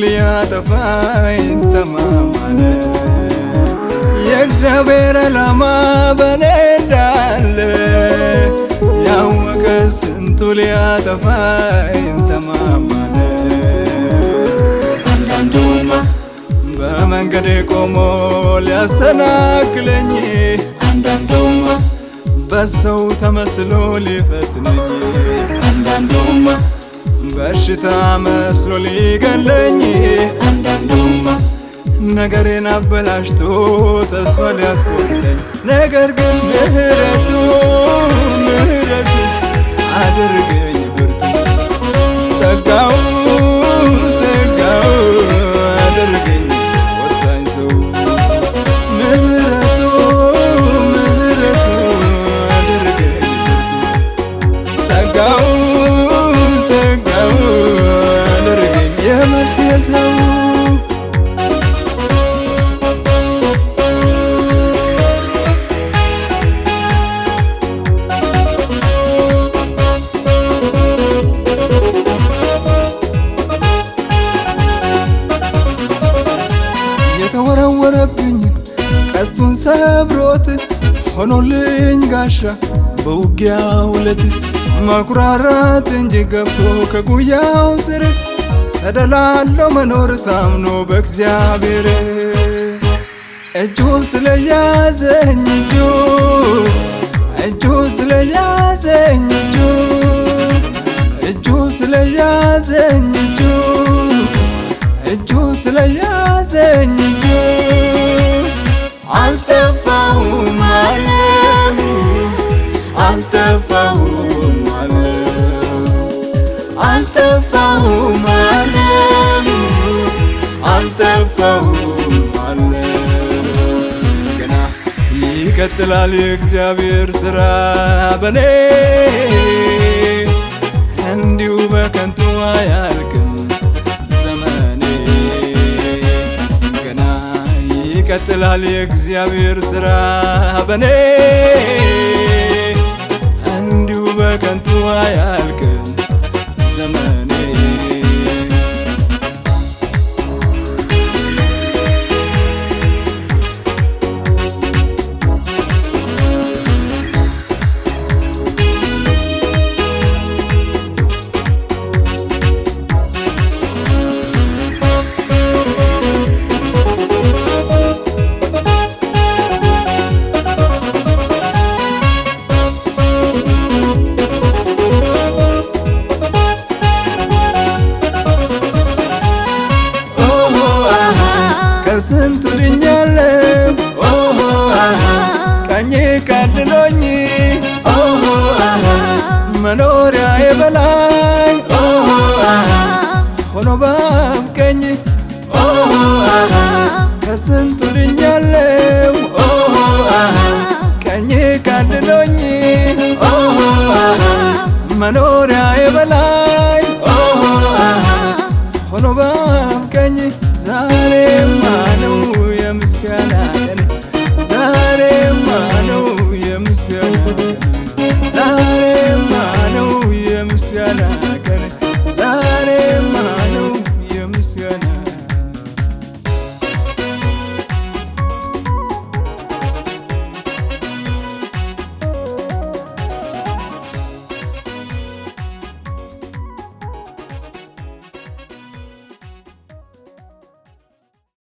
ሊያጠፋኝ ተማማለ። የእግዚአብሔር ዓላማ በኔ እንዳለ ያወቀ ስንቱ ሊያጠፋኝ ተማማለ። አንዳንዱማ በመንገዴ ቆሞ ሊያሰናክለኝ፣ አንዳንዱማ በሰው ተመስሎ ሊፈትነኝ፣ አንዳንዱማ በሽታ መስሎ ሊገለኝ፣ አንዳንዱማ ነገሬን አበላሽቶ ተስፋ ሊያስቆርጠኝ። ነገር ግን ምህረቱ አድርገኝ ብርቱ፣ ጸጋው አድርገኝ ወሳኝ ሰው። ምህረቱ አድርገኝ ብርቱ፣ ጸጋው አድርገኝ የመፍትሄ ሰው። የተወረወረብኝን ቀስቱን ሰብሮት ሆኖልኝ ጋሻ በውጊያው ዕለት ማኩራራት እንጂ ገብቶ ከጉያው ስር ተደላለው መኖር ታምኖ በእግዚአብሔር። እጁ ስለያዘኝ እጁ ስለያዘኝ እጁ ስለያዘኝ እጁ ስለያዘኝ አልጠፋሁም አለሁ አልጠፋሁም አለሁ አልጠፋሁም አለሁ አልጠፋሁም አለሁ። ገና ይቀጥላል የእግዚአብሔር ሥራ በኔ፣ እንዲሁ በከንቱ አያልቅም ዘመኔ። ገና ይቀጥላል የእግዚአብሔር ሥራ በኔ፣ እንዲሁ በከንቱ አያልቅም ዘመኔ። ከስንቱ